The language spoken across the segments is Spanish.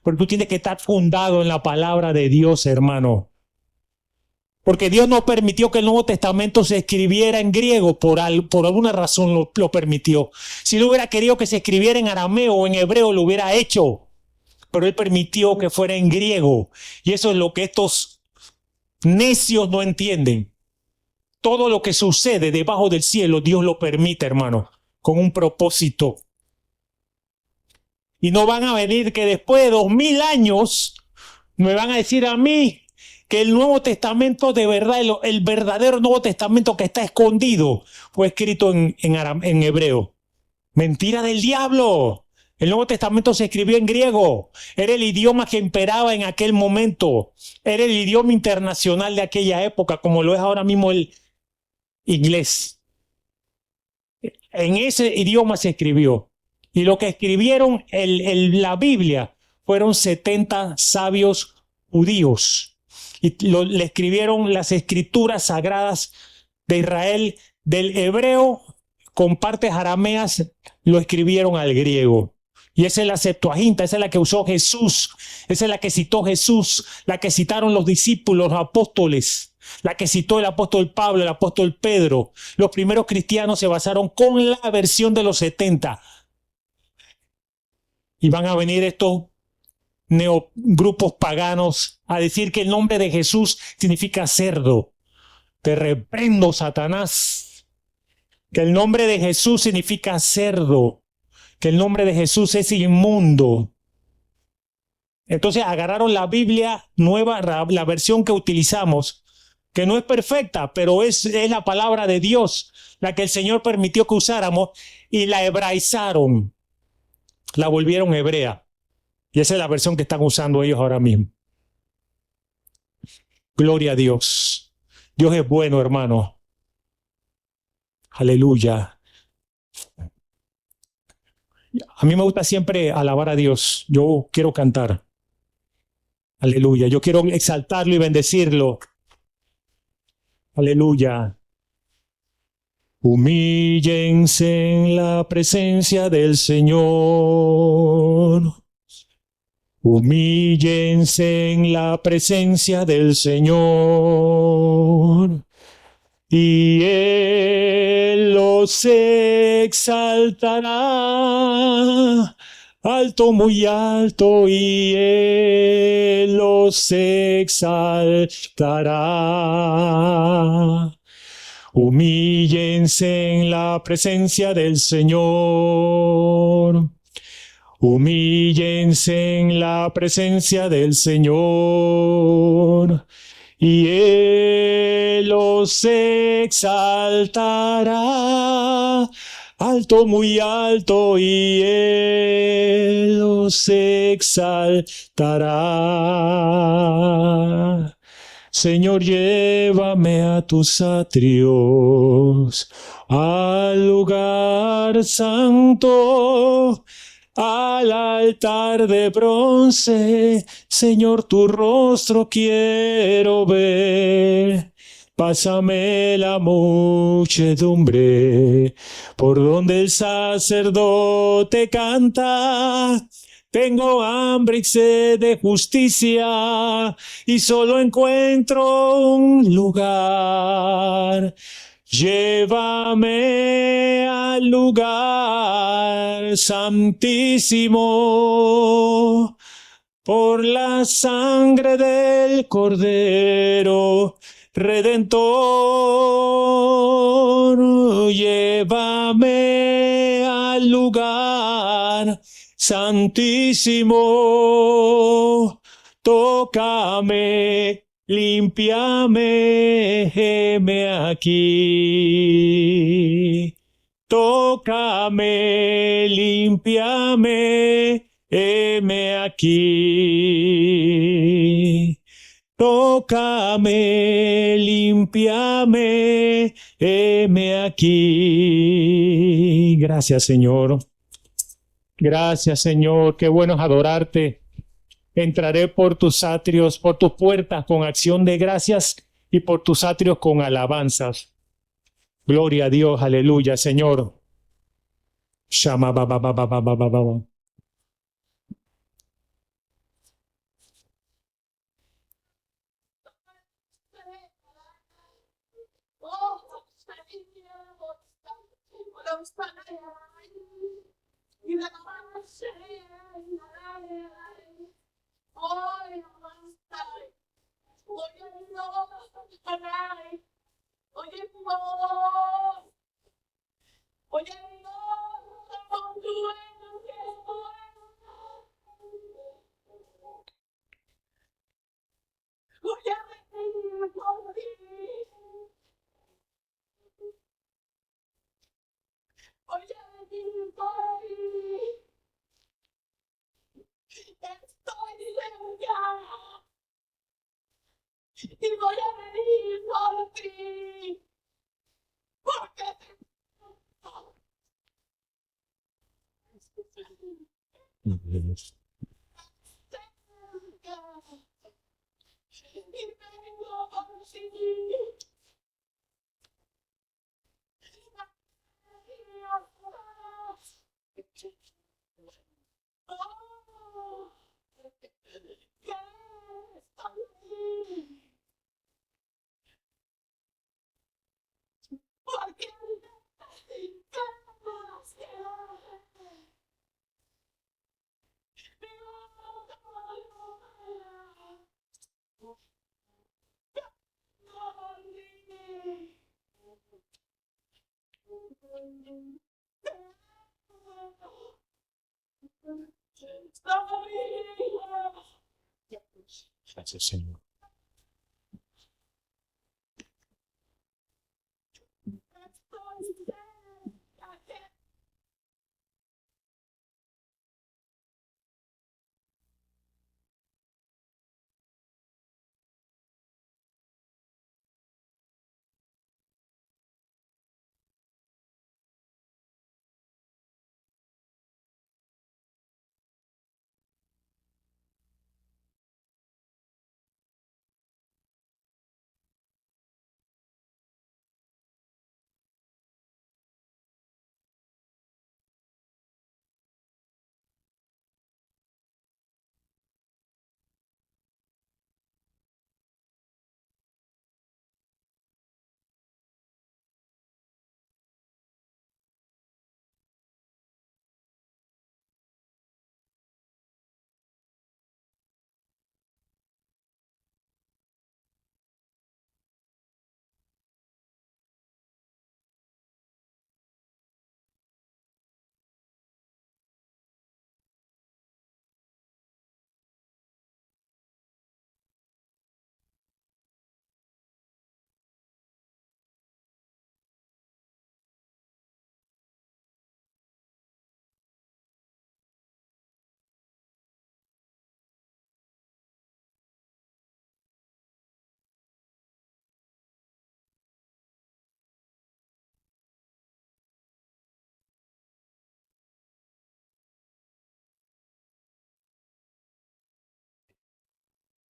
Pero tú tienes que estar fundado en la palabra de Dios, hermano. Porque Dios no permitió que el Nuevo Testamento se escribiera en griego, por alguna razón lo permitió. Si Él hubiera querido que se escribiera en arameo o en hebreo, lo hubiera hecho. Pero Él permitió que fuera en griego. Y eso es lo que estos necios no entienden. Todo lo que sucede debajo del cielo, Dios lo permite, hermano, con un propósito. Y no van a venir que después de 2000 años me van a decir a mí que el Nuevo Testamento de verdad, el verdadero Nuevo Testamento que está escondido, fue escrito en hebreo. Mentira del diablo. El Nuevo Testamento se escribió en griego. Era el idioma que imperaba en aquel momento. Era el idioma internacional de aquella época, como lo es ahora mismo el inglés. En ese idioma se escribió. Y lo que escribieron la Biblia fueron 70 sabios judíos. Y le escribieron las escrituras sagradas de Israel, del hebreo con partes arameas, lo escribieron al griego. Y esa es la Septuaginta, esa es la que usó Jesús, esa es la que citó Jesús, la que citaron los discípulos, los apóstoles, la que citó el apóstol Pablo, el apóstol Pedro. Los primeros cristianos se basaron con la versión de los 70. Y van a venir estos grupos paganos a decir que el nombre de Jesús significa cerdo. Te reprendo, Satanás. Que el nombre de Jesús significa cerdo. Que el nombre de Jesús es inmundo. Entonces agarraron la Biblia nueva, la versión que utilizamos, que no es perfecta, pero es la palabra de Dios, la que el Señor permitió que usáramos, y la hebraizaron, la volvieron hebrea. Y esa es la versión que están usando ellos ahora mismo. Gloria a Dios. Dios es bueno, hermano. Aleluya. A mí me gusta siempre alabar a Dios. Yo quiero cantar. Aleluya. Yo quiero exaltarlo y bendecirlo. Aleluya. Humíllense en la presencia del Señor. Humíllense en la presencia del Señor. Y Él los exaltará. Alto, muy alto, y Él los exaltará. Humíllense en la presencia del Señor. Humíllense en la presencia del Señor. Y Él los exaltará. Alto, muy alto, y Él los exaltará. Señor, llévame a tus atrios, al lugar santo, al altar de bronce. Señor, tu rostro quiero ver. Pásame la muchedumbre por donde el sacerdote canta. Tengo hambre y sed de justicia y solo encuentro un lugar. Llévame al lugar santísimo por la sangre del Cordero Redentor. Llévame al lugar santísimo. Tócame, límpiame, heme aquí. Tócame, límpiame, heme aquí. Tócame, límpiame, heme aquí. Gracias, Señor. Gracias, Señor. Qué bueno es adorarte. Entraré por tus atrios, por tus puertas con acción de gracias y por tus atrios con alabanzas. Gloria a Dios, aleluya, Señor. Shama ba ba ba ba ba ba ba ba. Gracias, Señor.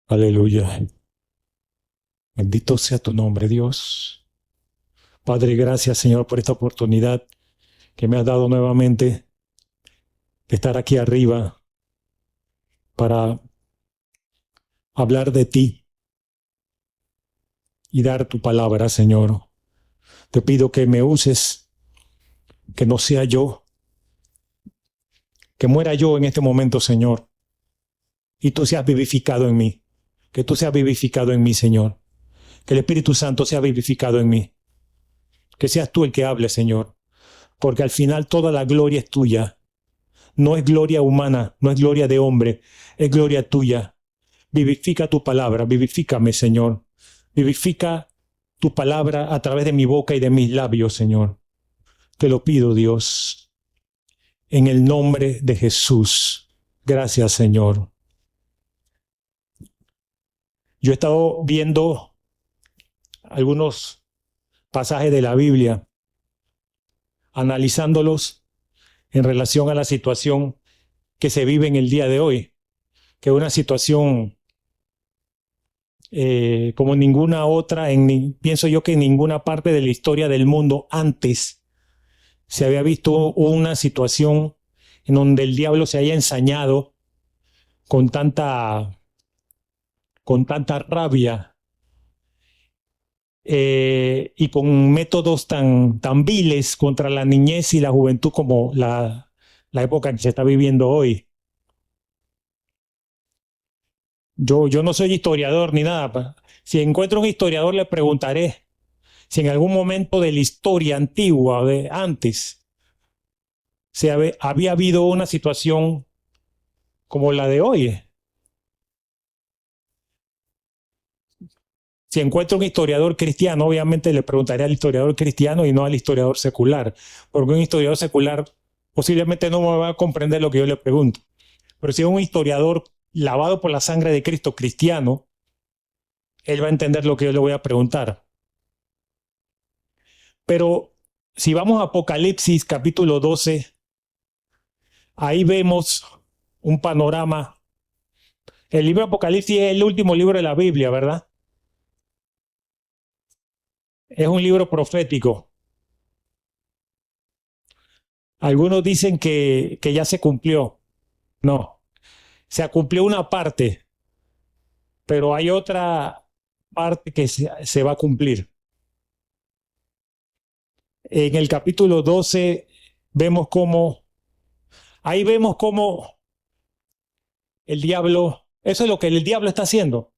Aleluya. Bendito sea tu nombre, Dios. Padre, gracias, Señor, por esta oportunidad que me has dado nuevamente de estar aquí arriba para hablar de ti y dar tu palabra, Señor. Te pido que me uses, que no sea yo, que muera yo en este momento, Señor, y tú seas vivificado en mí. Que tú seas vivificado en mí, Señor. Que el Espíritu Santo sea vivificado en mí. Que seas tú el que hable, Señor. Porque al final toda la gloria es tuya. No es gloria humana, no es gloria de hombre, es gloria tuya. Vivifica tu palabra, vivifícame, Señor. Vivifica tu palabra a través de mi boca y de mis labios, Señor. Te lo pido, Dios, en el nombre de Jesús. Gracias, Señor. Yo he estado viendo algunos pasajes de la Biblia, analizándolos en relación a la situación que se vive en el día de hoy, que es una situación como ninguna otra, pienso yo que en ninguna parte de la historia del mundo antes se había visto una situación en donde el diablo se haya ensañado con tanta rabia y con métodos tan viles contra la niñez y la juventud como la época que se está viviendo hoy. Yo no soy historiador ni nada. Si encuentro un historiador le preguntaré si en algún momento de la historia antigua, de antes, había habido una situación como la de hoy. Si encuentro un historiador cristiano, obviamente le preguntaré al historiador cristiano y no al historiador secular, porque un historiador secular posiblemente no me va a comprender lo que yo le pregunto. Pero si es un historiador lavado por la sangre de Cristo cristiano, él va a entender lo que yo le voy a preguntar. Pero si vamos a Apocalipsis capítulo 12, ahí vemos un panorama. El libro de Apocalipsis es el último libro de la Biblia, ¿verdad? Es un libro profético. Algunos dicen que ya se cumplió. No, se cumplió una parte, pero hay otra parte que se va a cumplir. En el capítulo 12 vemos ahí vemos cómo el diablo, eso es lo que el diablo está haciendo.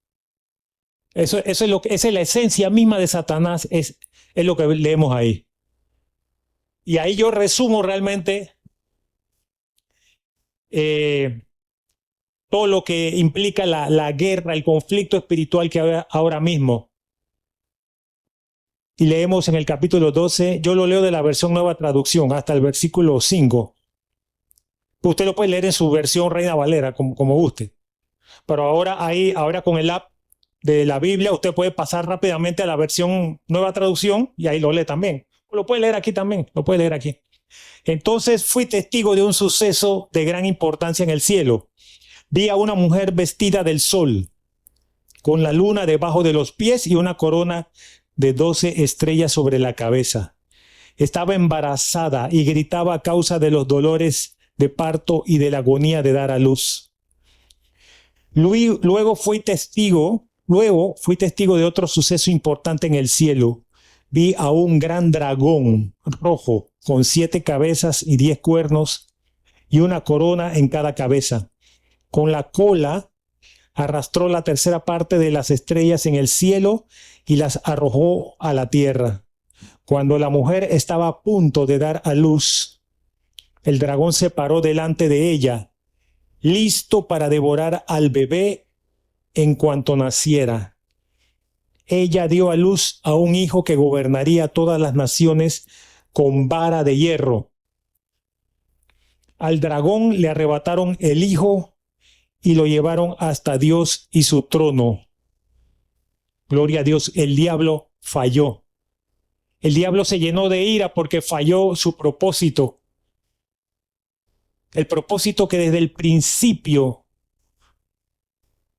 Eso es esa es la esencia misma de Satanás, es lo que leemos ahí. Y ahí yo resumo realmente todo lo que implica la guerra, el conflicto espiritual que hay ahora mismo. Y leemos en el capítulo 12, yo lo leo de la versión Nueva Traducción, hasta el versículo 5. Usted lo puede leer en su versión Reina Valera, como guste. Pero ahora con el app de la Biblia, usted puede pasar rápidamente a la versión Nueva Traducción y ahí lo lee también. Lo puede leer aquí también, lo puede leer aquí. Entonces fui testigo de un suceso de gran importancia en el cielo. Vi a una mujer vestida del sol, con la luna debajo de los pies y una corona de 12 estrellas sobre la cabeza. Estaba embarazada y gritaba a causa de los dolores de parto y de la agonía de dar a luz. Luego fui testigo de otro suceso importante en el cielo. Vi a un gran dragón rojo con 7 cabezas y 10 cuernos y una corona en cada cabeza. Con la cola arrastró la tercera parte de las estrellas en el cielo y las arrojó a la tierra. Cuando la mujer estaba a punto de dar a luz, el dragón se paró delante de ella, listo para devorar al bebé en cuanto naciera. Ella dio a luz a un hijo que gobernaría todas las naciones con vara de hierro. Al dragón le arrebataron el hijo y lo llevaron hasta Dios y su trono. Gloria a Dios, el diablo falló. El diablo se llenó de ira porque falló su propósito. El propósito que desde el principio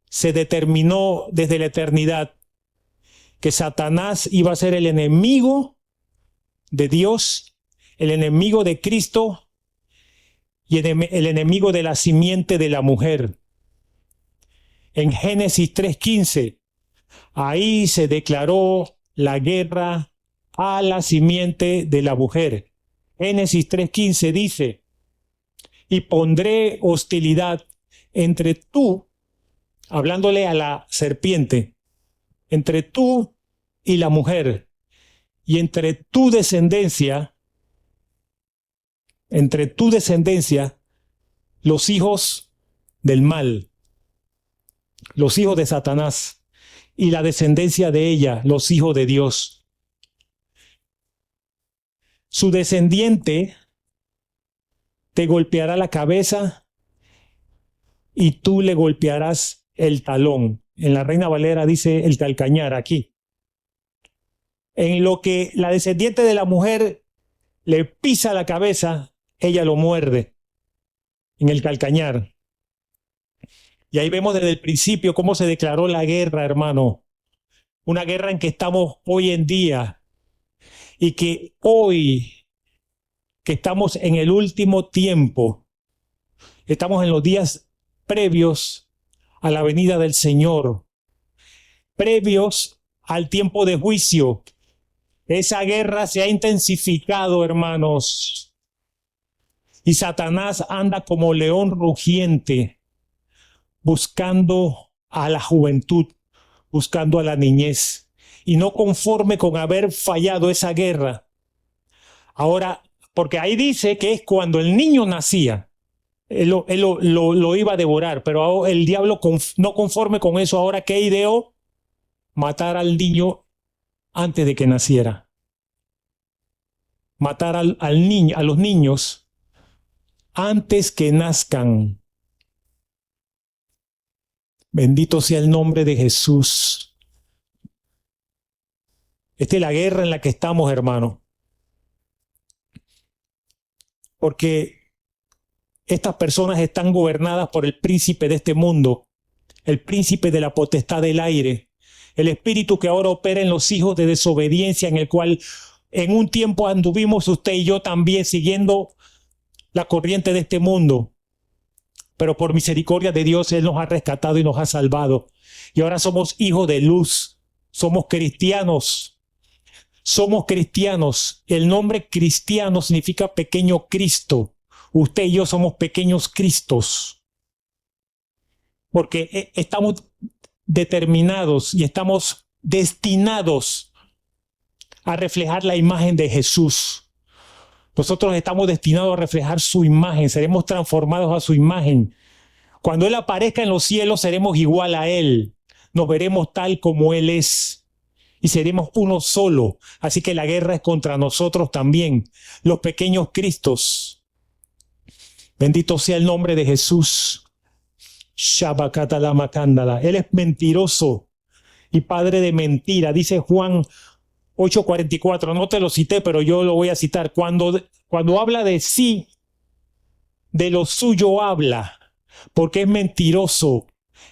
se determinó desde la eternidad, que Satanás iba a ser el enemigo de Dios, el enemigo de Cristo y el enemigo de la simiente de la mujer. En Génesis 3:15, ahí se declaró la guerra a la simiente de la mujer. Génesis 3:15 dice, y pondré hostilidad entre tú, hablándole a la serpiente, entre tú y la mujer, y entre tu descendencia, los hijos del mal, los hijos de Satanás, y la descendencia de ella, los hijos de Dios. Su descendiente te golpeará la cabeza y tú le golpearás el talón. En la Reina Valera dice el calcañar aquí. En lo que la descendiente de la mujer le pisa la cabeza, ella lo muerde en el calcañar. Y ahí vemos desde el principio cómo se declaró la guerra, hermano. Una guerra en que estamos hoy en día y que hoy, que estamos en el último tiempo, estamos en los días previos a la venida del Señor, previos al tiempo de juicio. Esa guerra se ha intensificado, hermanos. Y Satanás anda como león rugiente, buscando a la juventud, buscando a la niñez. Y no conforme con haber fallado esa guerra. Ahora, porque ahí dice que es cuando el niño nacía, él lo iba a devorar, pero el diablo no conforme con eso, ahora ¿qué ideó? Matar al niño antes de que naciera. Matar al niño, a los niños antes que nazcan. Bendito sea el nombre de Jesús. Esta es la guerra en la que estamos, hermano. Porque estas personas están gobernadas por el príncipe de este mundo, el príncipe de la potestad del aire, el espíritu que ahora opera en los hijos de desobediencia, en el cual en un tiempo anduvimos usted y yo también siguiendo la corriente de este mundo. Pero por misericordia de Dios, Él nos ha rescatado y nos ha salvado. Y ahora somos hijos de luz, somos cristianos. Somos cristianos. El nombre cristiano significa pequeño Cristo. Usted y yo somos pequeños Cristos. Porque estamos determinados y estamos destinados a reflejar la imagen de Jesús. Nosotros estamos destinados a reflejar su imagen, seremos transformados a su imagen. Cuando Él aparezca en los cielos, seremos igual a Él. Nos veremos tal como Él es. Y seremos uno solo. Así que la guerra es contra nosotros también, los pequeños Cristos. Bendito sea el nombre de Jesús. Shabakatalamakandala. Él es mentiroso y padre de mentira. Dice Juan 8:44. No te lo cité, pero yo lo voy a citar. Cuando habla de sí, de lo suyo habla, porque es mentiroso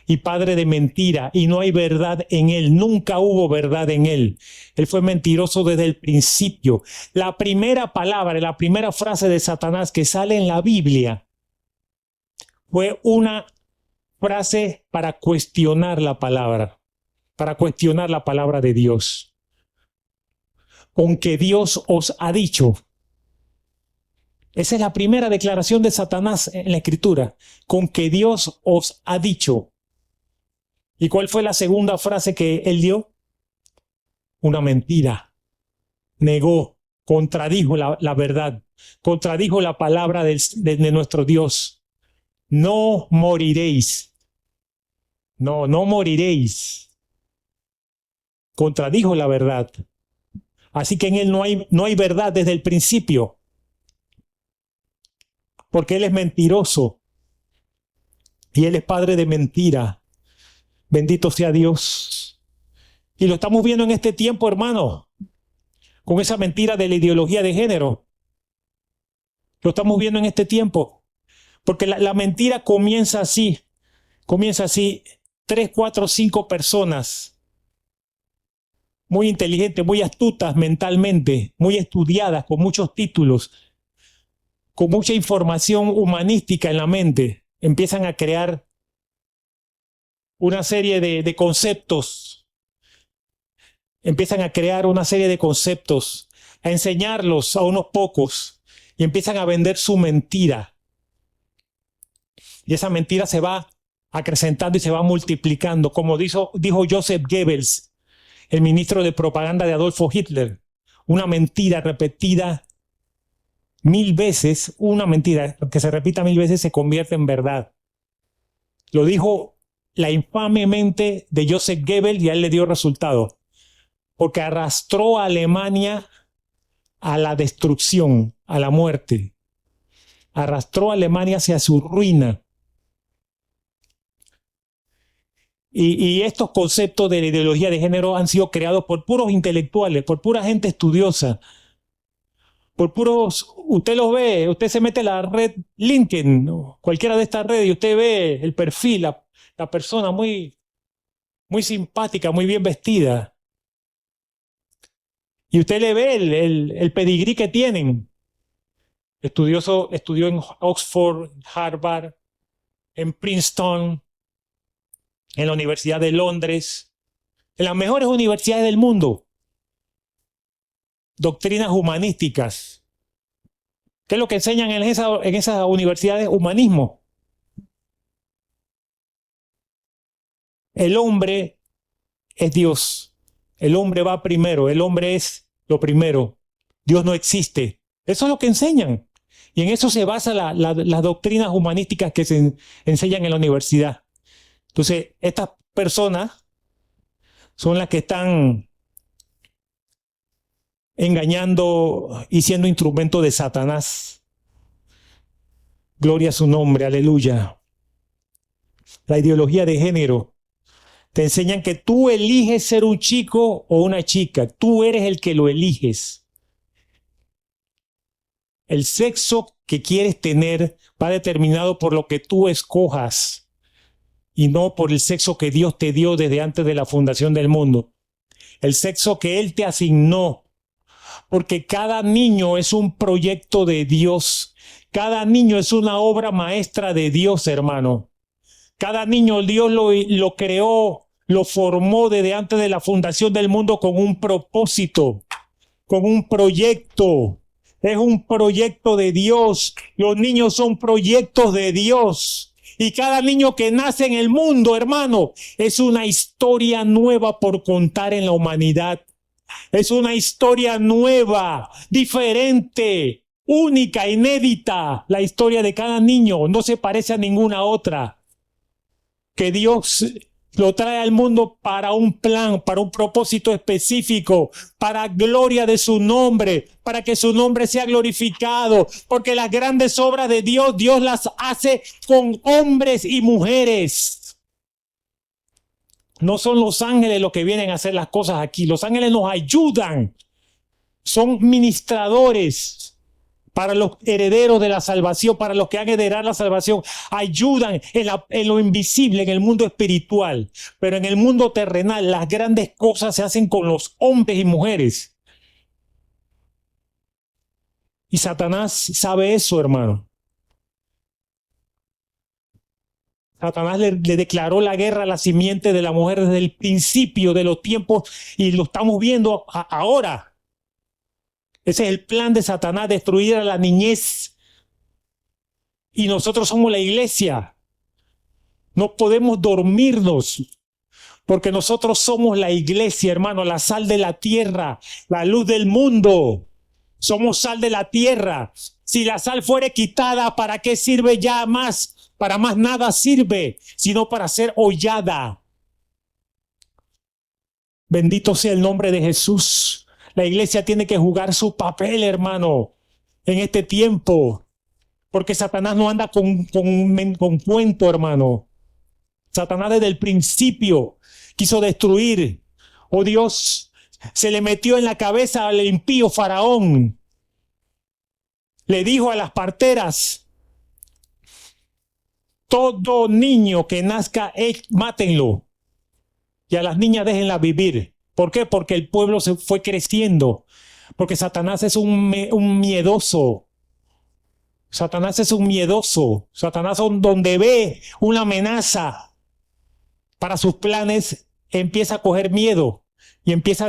y padre de mentira, y no hay verdad en él. Nunca hubo verdad en él. Él fue mentiroso desde el principio. La primera palabra, la primera frase de Satanás que sale en la Biblia fue una frase para cuestionar la palabra de Dios. Con que Dios os ha dicho. Esa es la primera declaración de Satanás en la Escritura. Con que Dios os ha dicho. ¿Y cuál fue la segunda frase que él dio? Una mentira. Negó, contradijo la verdad, contradijo la palabra de nuestro Dios. No moriréis. No moriréis. Contradijo la verdad. Así que en él no hay verdad desde el principio. Porque él es mentiroso. Y él es padre de mentira. Bendito sea Dios. Y lo estamos viendo en este tiempo, hermano, con esa mentira de la ideología de género. Lo estamos viendo en este tiempo. Porque la mentira comienza así. 3, 4, 5 personas muy inteligentes, muy astutas mentalmente, muy estudiadas, con muchos títulos, con mucha información humanística en la mente, empiezan a crear una serie de conceptos. Empiezan a crear una serie de conceptos, a enseñarlos a unos pocos y empiezan a vender su mentira. Y esa mentira se va acrecentando y se va multiplicando, como dijo Joseph Goebbels, el ministro de propaganda de Adolfo Hitler. Una mentira repetida 1000 veces, una mentira que se repita 1000 veces se convierte en verdad. Lo dijo la infame mente de Joseph Goebbels y a él le dio resultado. Porque arrastró a Alemania a la destrucción, a la muerte. Arrastró a Alemania hacia su ruina. Y estos conceptos de la ideología de género han sido creados por puros intelectuales, por pura gente estudiosa, por puros, usted los ve, usted se mete en la red LinkedIn, ¿no? Cualquiera de estas redes, y usted ve el perfil, la persona muy simpática, muy bien vestida. Y usted le ve el pedigrí que tienen. Estudió en Oxford, Harvard, en Princeton, en la Universidad de Londres. en las mejores universidades del mundo, doctrinas humanísticas. ¿Qué es lo que enseñan en esas universidades? Humanismo. El hombre es Dios. El hombre va primero. El hombre es lo primero. Dios no existe. Eso es lo que enseñan. Y en eso se basan las doctrinas humanísticas que se enseñan en la universidad. Entonces, estas personas son las que están engañando y siendo instrumento de Satanás. Gloria a su nombre, aleluya. La ideología de género. Te enseñan que tú eliges ser un chico o una chica. Tú eres el que lo eliges. El sexo que quieres tener va determinado por lo que tú escojas y no por el sexo que Dios te dio desde antes de la fundación del mundo. El sexo que Él te asignó. Porque cada niño es un proyecto de Dios. Cada niño es una obra maestra de Dios, hermano. Cada niño Dios lo creó, lo formó desde antes de la fundación del mundo con un propósito, con un proyecto. Es un proyecto de Dios. Los niños son proyectos de Dios. Y cada niño que nace en el mundo, hermano, es una historia nueva por contar en la humanidad. Es una historia nueva, diferente, única, inédita. La historia de cada niño no se parece a ninguna otra. Que Dios lo trae al mundo para un plan, para un propósito específico, para gloria de su nombre, para que su nombre sea glorificado, porque las grandes obras de Dios, Dios las hace con hombres y mujeres. No son los ángeles los que vienen a hacer las cosas aquí. Los ángeles nos ayudan. Son ministradores para los herederos de la salvación, para los que han de heredar la salvación. Ayudan en lo invisible, en el mundo espiritual. Pero en el mundo terrenal, las grandes cosas se hacen con los hombres y mujeres. Y Satanás sabe eso, hermano. Satanás le declaró la guerra a la simiente de la mujer desde el principio de los tiempos y lo estamos viendo ahora. Ese es el plan de Satanás, destruir a la niñez. Y nosotros somos la iglesia. No podemos dormirnos porque nosotros somos la iglesia, hermano, la sal de la tierra, la luz del mundo. Somos sal de la tierra. Si la sal fuere quitada, ¿para qué sirve ya más? Para más nada sirve, sino para ser hollada. Bendito sea el nombre de Jesús. La iglesia tiene que jugar su papel, hermano, en este tiempo. Porque Satanás no anda con cuento, hermano. Satanás desde el principio quiso destruir. Oh Dios, se le metió en la cabeza al impío Faraón. Le dijo a las parteras: todo niño que nazca, mátenlo. Y a las niñas déjenlas vivir. ¿Por qué? Porque el pueblo se fue creciendo. Porque Satanás es un miedoso. Satanás es un miedoso. Satanás, donde ve una amenaza para sus planes, empieza a coger miedo y empieza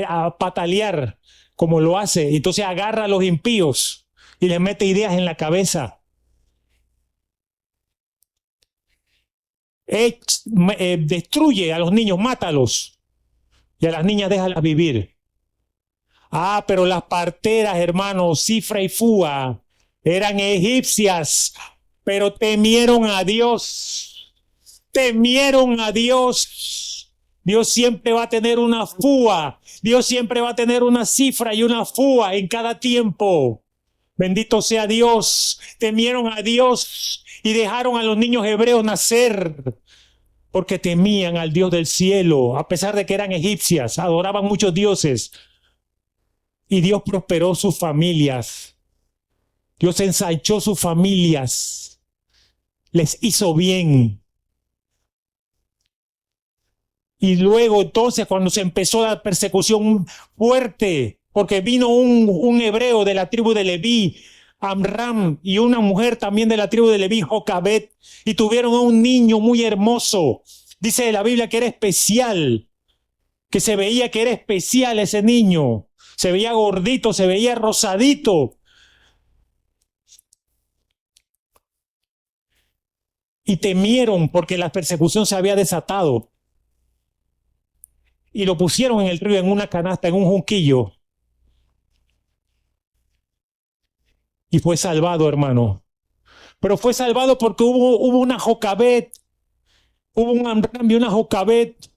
a patalear como lo hace. Entonces agarra a los impíos y les mete ideas en la cabeza. Destruye a los niños, mátalos. Y a las niñas déjalas vivir. Ah, pero las parteras, hermanos, Cifra y Fúa, eran egipcias, pero temieron a Dios. Temieron a Dios. Dios siempre va a tener una Fúa. Dios siempre va a tener una Cifra y una Fúa en cada tiempo. Bendito sea Dios. Temieron a Dios y dejaron a los niños hebreos nacer. Porque temían al Dios del cielo, a pesar de que eran egipcias, adoraban muchos dioses. Y Dios prosperó sus familias. Dios ensanchó sus familias. Les hizo bien. Y luego entonces cuando se empezó la persecución fuerte, porque vino un hebreo de la tribu de Leví, Amram, y una mujer también de la tribu de Leví, Jocabet, y tuvieron a un niño muy hermoso. Dice la Biblia que era especial. que se veía que era especial ese niño. Se veía gordito, se veía rosadito. Y temieron porque la persecución se había desatado. Y lo pusieron en el río, en una canasta, en un junquillo. Y fue salvado, hermano. Pero fue salvado porque hubo una Jocabet, hubo un Amram y una Jocabet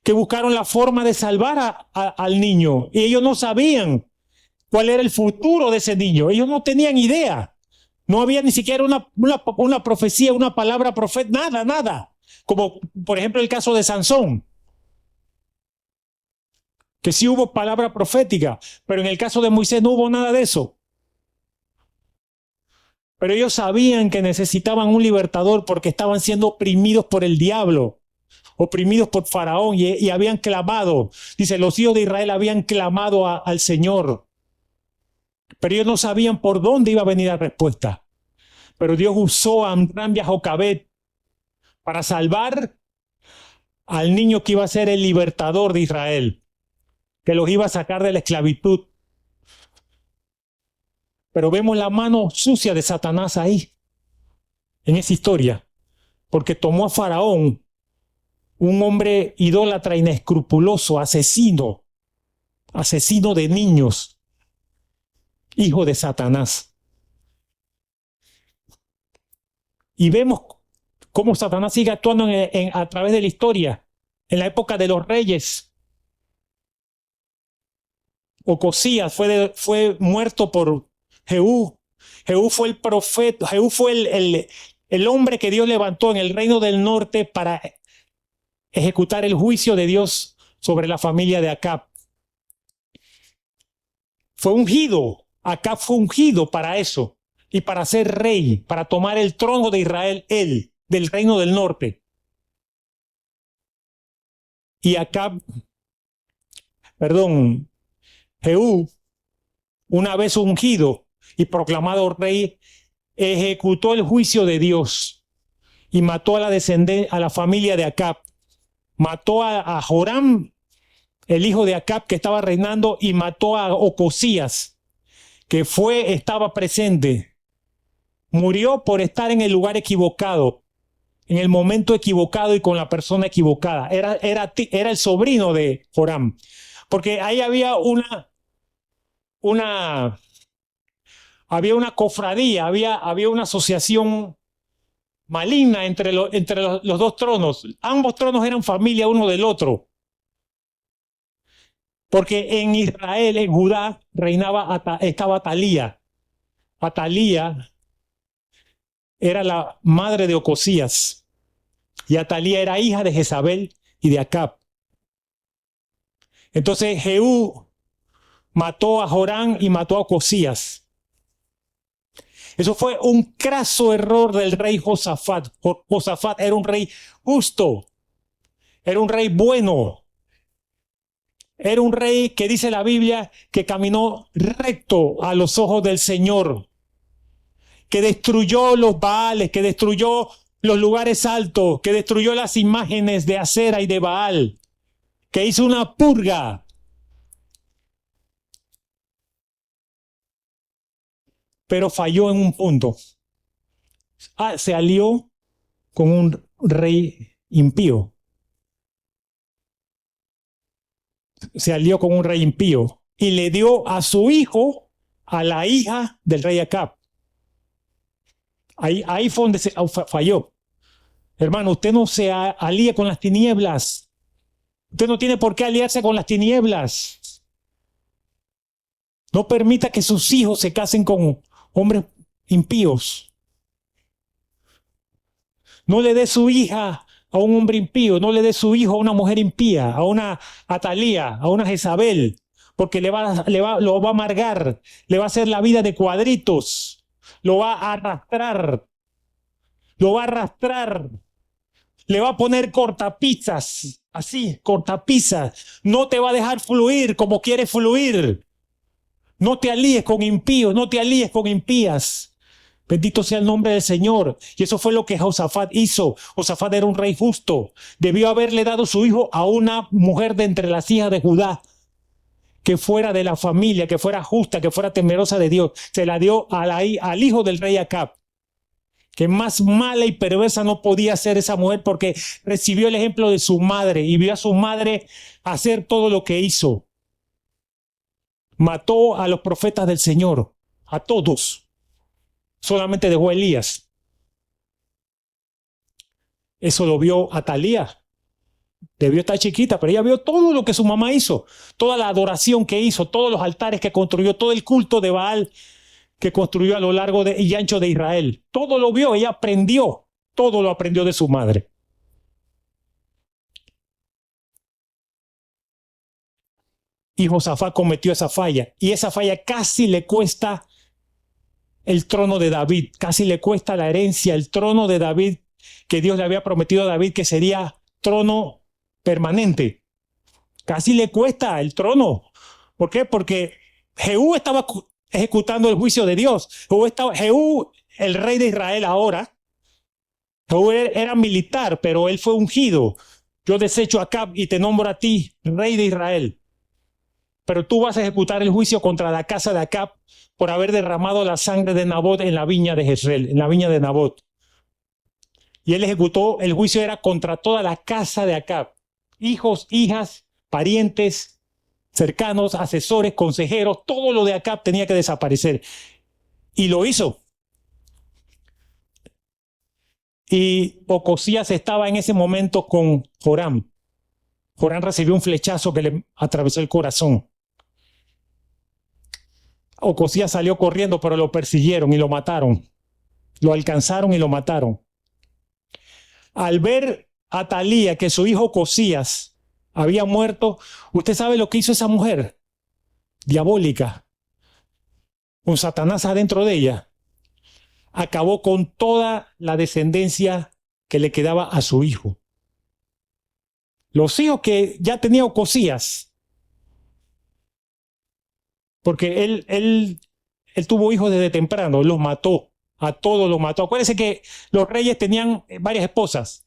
que buscaron la forma de salvar al niño. Y ellos no sabían cuál era el futuro de ese niño. Ellos no tenían idea. No había ni siquiera una profecía, una palabra profeta, nada, nada. Como por ejemplo el caso de Sansón, que sí hubo palabra profética, pero en el caso de Moisés no hubo nada de eso. Pero ellos sabían que necesitaban un libertador porque estaban siendo oprimidos por el diablo, oprimidos por Faraón y habían clamado. Dice, los hijos de Israel habían clamado al Señor. Pero ellos no sabían por dónde iba a venir la respuesta. Pero Dios usó a Amram y a Jocabet para salvar al niño que iba a ser el libertador de Israel, que los iba a sacar de la esclavitud. Pero vemos la mano sucia de Satanás ahí, en esa historia, porque tomó a Faraón, un hombre idólatra, inescrupuloso, asesino de niños, hijo de Satanás. Y vemos cómo Satanás sigue actuando a través de la historia. En la época de los reyes, Ocosías fue muerto por Jehú. Jehú fue el profeta, Jehú fue el hombre que Dios levantó en el reino del norte para ejecutar el juicio de Dios sobre la familia de Acab. Fue ungido, Acab fue ungido para eso y para ser rey, para tomar el trono de Israel, él, del reino del norte. Y Jehú, una vez ungido y proclamado rey, ejecutó el juicio de Dios y mató a la familia de Acab. Mató a Joram, el hijo de Acab que estaba reinando, y mató a Ocosías, que estaba presente. Murió por estar en el lugar equivocado, en el momento equivocado y con la persona equivocada. Era el sobrino de Joram. Porque ahí había una cofradía, había una asociación maligna entre los dos tronos. Ambos tronos eran familia uno del otro. Porque en Israel, en Judá, estaba Atalía. Atalía era la madre de Ocosías. Y Atalía era hija de Jezabel y de Acab. Entonces Jehú mató a Joram y mató a Ocosías. Eso fue un craso error del rey Josafat. Josafat era un rey justo, era un rey bueno, era un rey que dice la Biblia que caminó recto a los ojos del Señor, que destruyó los Baales, que destruyó los lugares altos, que destruyó las imágenes de Acera y de Baal, que hizo una purga. Pero falló en un punto. Se alió con un rey impío. Se alió con un rey impío y le dio a su hijo a la hija del rey Acab. Ahí fue donde se falló. Hermano, usted no se alíe con las tinieblas. Usted no tiene por qué aliarse con las tinieblas. No permita que sus hijos se casen con hombres impíos. No le dé su hija a un hombre impío, no le dé su hijo a una mujer impía, a una Atalía, a una Jezabel, porque lo va a amargar, le va a hacer la vida de cuadritos, lo va a arrastrar, le va a poner cortapisas, así, cortapisas, no te va a dejar fluir como quiere fluir. No te alíes con impíos, no te alíes con impías. Bendito sea el nombre del Señor. Y eso fue lo que Josafat hizo. Josafat era un rey justo. Debió haberle dado su hijo a una mujer de entre las hijas de Judá, que fuera de la familia, que fuera justa, que fuera temerosa de Dios. Se la dio al hijo del rey Acab, que más mala y perversa no podía ser esa mujer, porque recibió el ejemplo de su madre y vio a su madre hacer todo lo que hizo. Mató a los profetas del Señor, a todos. Solamente dejó a Elías. Eso lo vio Atalía. Debió estar chiquita, pero ella vio todo lo que su mamá hizo, toda la adoración que hizo, todos los altares que construyó, todo el culto de Baal que construyó a lo largo y ancho de Israel. Todo lo vio, ella aprendió, todo lo aprendió de su madre. Y Josafat cometió esa falla, y esa falla casi le cuesta el trono de David, casi le cuesta la herencia, el trono de David que Dios le había prometido a David que sería trono permanente. Casi le cuesta el trono. ¿Por qué? Porque Jehú estaba ejecutando el juicio de Dios. Jehú, el rey de Israel ahora, Jehú era militar, pero él fue ungido. Yo desecho a Acab y te nombro a ti, rey de Israel. Pero tú vas a ejecutar el juicio contra la casa de Acab por haber derramado la sangre de Nabot en la viña de Jezreel, en la viña de Nabot. Y él ejecutó, el juicio era contra toda la casa de Acab. Hijos, hijas, parientes, cercanos, asesores, consejeros, todo lo de Acab tenía que desaparecer. Y lo hizo. Y Ocosías estaba en ese momento con Joram. Joram recibió un flechazo que le atravesó el corazón. Ocosías salió corriendo, pero lo persiguieron y lo mataron. Lo alcanzaron y lo mataron. Al ver a Atalía que su hijo Ocosías había muerto, ¿usted sabe lo que hizo esa mujer? Diabólica, con Satanás adentro de ella. Acabó con toda la descendencia que le quedaba a su hijo. Los hijos que ya tenía Ocosías, porque él tuvo hijos desde temprano, los mató, a todos los mató. Acuérdense que los reyes tenían varias esposas.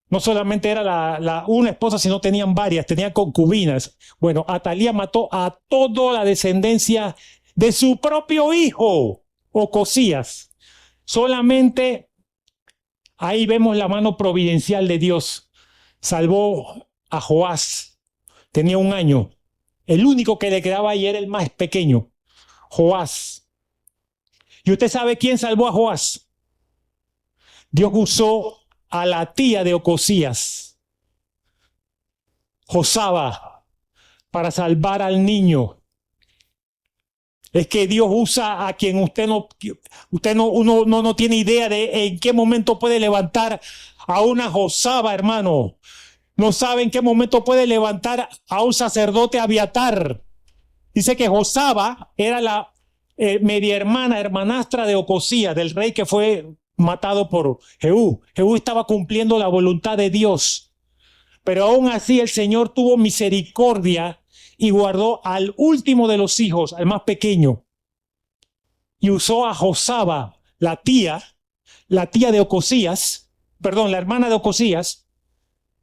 No solamente era una esposa, sino tenían varias, tenían concubinas. Bueno, Atalía mató a toda la descendencia de su propio hijo, Ocosías. Solamente ahí vemos la mano providencial de Dios. Salvó a Joás, tenía 1 año. El único que le quedaba ahí era el más pequeño, Joás. ¿Y usted sabe quién salvó a Joás? Dios usó a la tía de Ocosías, Josaba, para salvar al niño. Es que Dios usa a quien uno no tiene idea de en qué momento puede levantar a una Josaba, hermano. No sabe en qué momento puede levantar a un sacerdote Abiatar. Dice que Josaba era la media hermanastra de Ocosías, del rey que fue matado por Jehú. Jehú estaba cumpliendo la voluntad de Dios. Pero aún así el Señor tuvo misericordia y guardó al último de los hijos, al más pequeño. Y usó a Josaba, la tía de Ocosías, perdón, la hermana de Ocosías,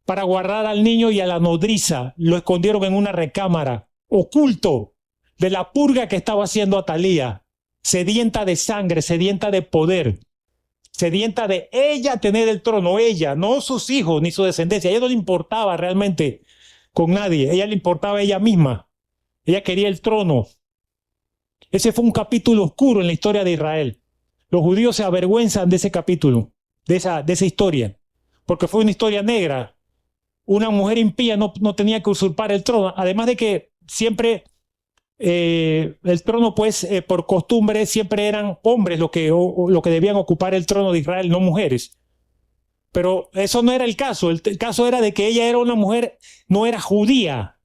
para guardar al niño y a la nodriza. Lo escondieron en una recámara, oculto de la purga que estaba haciendo Atalía, sedienta de sangre, sedienta de poder, sedienta de ella tener el trono, ella, no sus hijos ni su descendencia. A ella no le importaba realmente con nadie, a ella le importaba a ella misma. Ella quería el trono. Ese fue un capítulo oscuro en la historia de Israel. Los judíos se avergüenzan de ese capítulo, de esa historia, porque fue una historia negra. Una mujer impía no tenía que usurpar el trono, además de que siempre el trono, pues, por costumbre, siempre eran hombres los que debían ocupar el trono de Israel, no mujeres. Pero eso no era el caso. El caso era de que ella era una mujer, no era judía,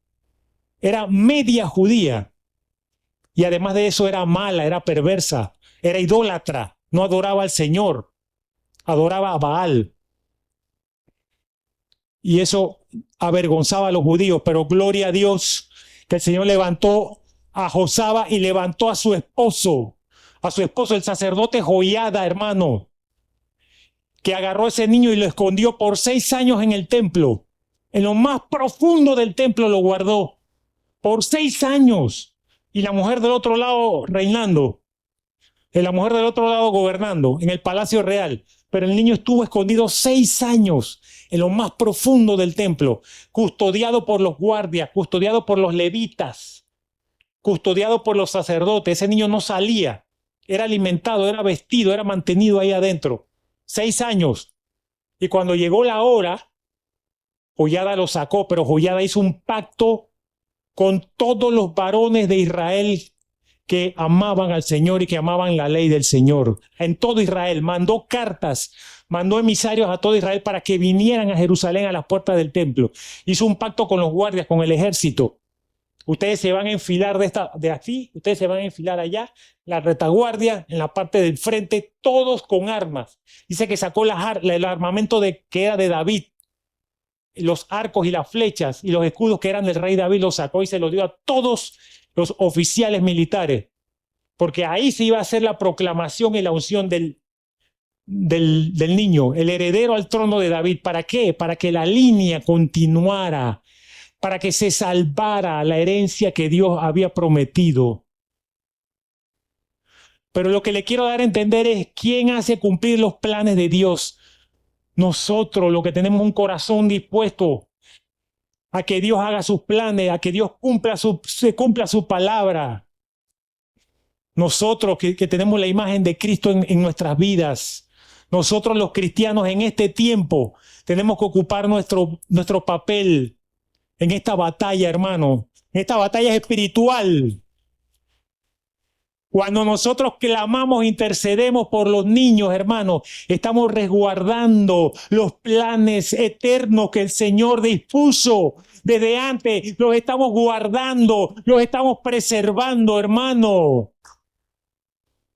era media judía. Y además de eso era mala, era perversa, era idólatra, no adoraba al Señor, adoraba a Baal. Y eso avergonzaba a los judíos, pero gloria a Dios que el Señor levantó a Josaba y levantó a su esposo a su esposo, el sacerdote Joiada, hermano, que agarró a ese niño y lo escondió por 6 años en el templo. En lo más profundo del templo lo guardó por 6 años. Y la mujer del otro lado reinando. Y la mujer del otro lado gobernando en el palacio real. Pero el niño estuvo escondido 6 años en lo más profundo del templo, custodiado por los guardias, custodiado por los levitas, custodiado por los sacerdotes. Ese niño no salía, era alimentado, era vestido, era mantenido ahí adentro. 6 años. Y cuando llegó la hora, Joiada lo sacó, pero Joiada hizo un pacto con todos los varones de Israel que amaban al Señor y que amaban la ley del Señor. En todo Israel mandó cartas, mandó emisarios a todo Israel para que vinieran a Jerusalén a las puertas del templo. Hizo un pacto con los guardias, con el ejército. Ustedes se van a enfilar de aquí, ustedes se van a enfilar allá, la retaguardia, en la parte del frente, todos con armas. Dice que sacó el armamento que era de David, los arcos y las flechas y los escudos que eran del rey David, los sacó y se los dio a todos los oficiales militares, porque ahí se iba a hacer la proclamación y la unción del niño, el heredero al trono de David. ¿Para qué? Para que la línea continuara, para que se salvara la herencia que Dios había prometido. Pero lo que le quiero dar a entender es quién hace cumplir los planes de Dios. Nosotros, los que tenemos un corazón dispuesto a que Dios haga sus planes, a que Dios se cumpla su palabra. Nosotros que tenemos la imagen de Cristo en nuestras vidas. Nosotros los cristianos en este tiempo tenemos que ocupar nuestro papel en esta batalla, hermano. En esta batalla espiritual. Cuando nosotros clamamos, intercedemos por los niños, hermanos, estamos resguardando los planes eternos que el Señor dispuso desde antes. Los estamos guardando, los estamos preservando, hermano.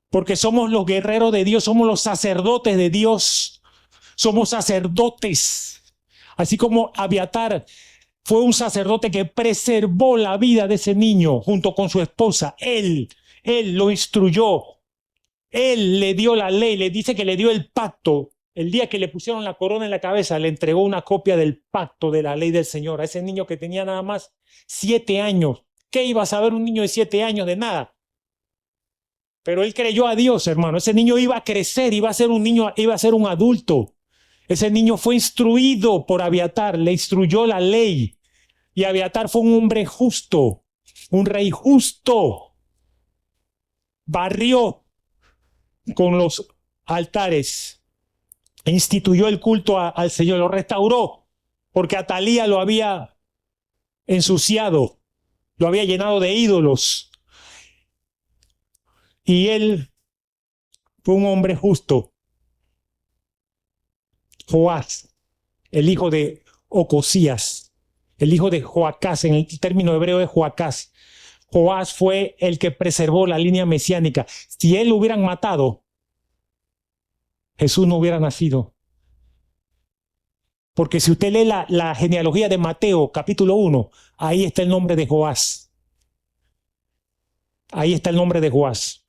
Porque somos los guerreros de Dios, somos los sacerdotes de Dios. Somos sacerdotes. Así como Abiatar fue un sacerdote que preservó la vida de ese niño junto con su esposa. Él lo instruyó. Él le dio la ley, le dice que le dio el pacto. El día que le pusieron la corona en la cabeza, le entregó una copia del pacto de la ley del Señor a ese niño que tenía nada más 7 años. ¿Qué iba a saber un niño de 7 años de nada? Pero él creyó a Dios, hermano. Ese niño iba a crecer, iba a ser un niño, iba a ser un adulto. Ese niño fue instruido por Abiatar, le instruyó la ley. Y Abiatar fue un hombre justo, un rey justo. Barrió con los altares, instituyó el culto al Señor, lo restauró, porque Atalía lo había ensuciado, lo había llenado de ídolos. Y él fue un hombre justo. Joás, el hijo de Ocosías, el hijo de Joacás, en el término hebreo de Joacás. Joás fue el que preservó la línea mesiánica. Si él lo hubieran matado, Jesús no hubiera nacido. Porque si usted lee la genealogía de Mateo, capítulo 1, ahí está el nombre de Joás. Ahí está el nombre de Joás.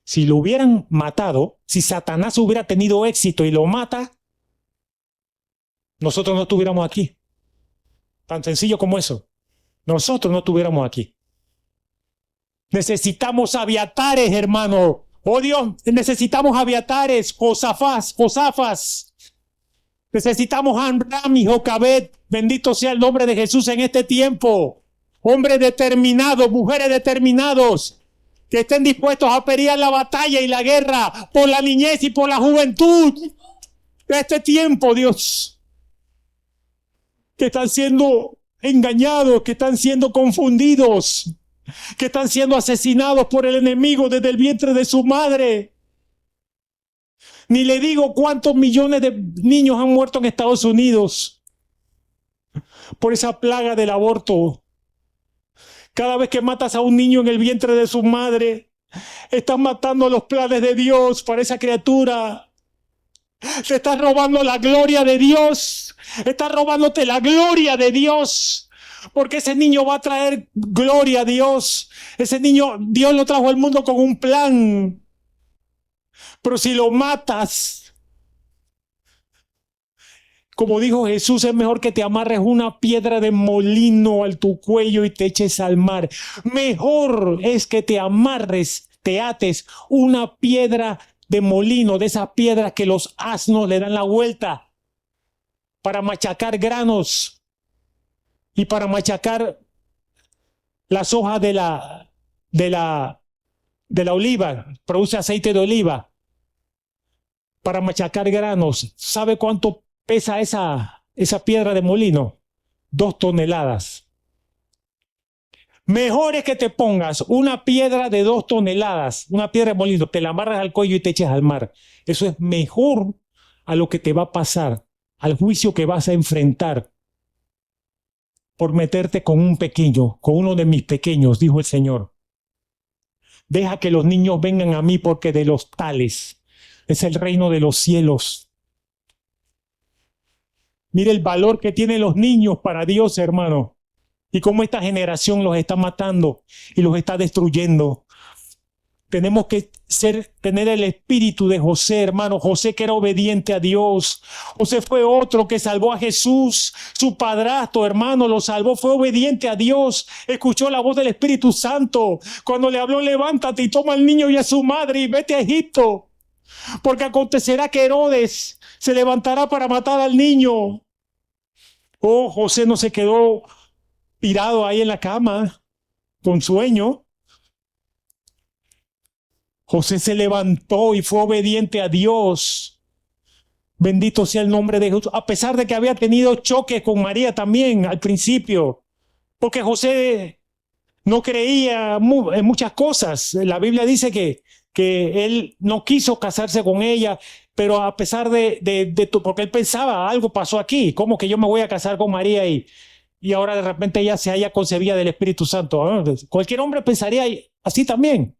Si lo hubieran matado, si Satanás hubiera tenido éxito y lo mata, nosotros no estuviéramos aquí. Tan sencillo como eso. Nosotros no estuviéramos aquí. Necesitamos abiatares, hermano. Oh Dios, necesitamos abiatares, Josafas. Necesitamos Amram y Jocabed. Bendito sea el nombre de Jesús en este tiempo. Hombres determinados, mujeres determinados, que estén dispuestos a pelear la batalla y la guerra por la niñez y por la juventud de este tiempo, Dios. Que están siendo engañados, que están siendo confundidos, que están siendo asesinados por el enemigo desde el vientre de su madre. Ni le digo cuántos millones de niños han muerto en Estados Unidos por esa plaga del aborto. Cada vez que matas a un niño en el vientre de su madre, estás matando los planes de Dios para esa criatura. Te estás robando la gloria de Dios. Estás robándote la gloria de Dios. Porque ese niño va a traer gloria a Dios. Ese niño, Dios lo trajo al mundo con un plan. Pero si lo matas, como dijo Jesús, es mejor que te amarres una piedra de molino a tu cuello y te eches al mar. Mejor es que te amarres, te ates una piedra de molino, de esas piedras que los asnos le dan la vuelta para machacar granos y para machacar las hojas de la oliva. Produce aceite de oliva para machacar granos. ¿Sabe cuánto pesa esa piedra de molino? 2 toneladas. Mejor es que te pongas una piedra de 2 toneladas, una piedra de molino, te la amarras al cuello y te eches al mar. Eso es mejor a lo que te va a pasar, al juicio que vas a enfrentar por meterte con un pequeño, con uno de mis pequeños, dijo el Señor. Deja que los niños vengan a mí porque de los tales es el reino de los cielos. Mire el valor que tienen los niños para Dios, hermano. Y cómo esta generación los está matando y los está destruyendo. Tenemos que tener el espíritu de José, hermano. José que era obediente a Dios. José fue otro que salvó a Jesús. Su padrastro, hermano, lo salvó. Fue obediente a Dios. Escuchó la voz del Espíritu Santo. Cuando le habló, levántate y toma al niño y a su madre y vete a Egipto. Porque acontecerá que Herodes se levantará para matar al niño. Oh, José no se quedó tirado ahí en la cama con sueño. José se levantó y fue obediente a Dios. Bendito sea el nombre de Jesús. A pesar de que había tenido choques con María también al principio. Porque José no creía en muchas cosas. La Biblia dice que él no quiso casarse con ella, pero a pesar porque él pensaba, algo pasó aquí. ¿Cómo que yo me voy a casar con María y ahora de repente ella se haya concebida del Espíritu Santo? Cualquier hombre pensaría así también.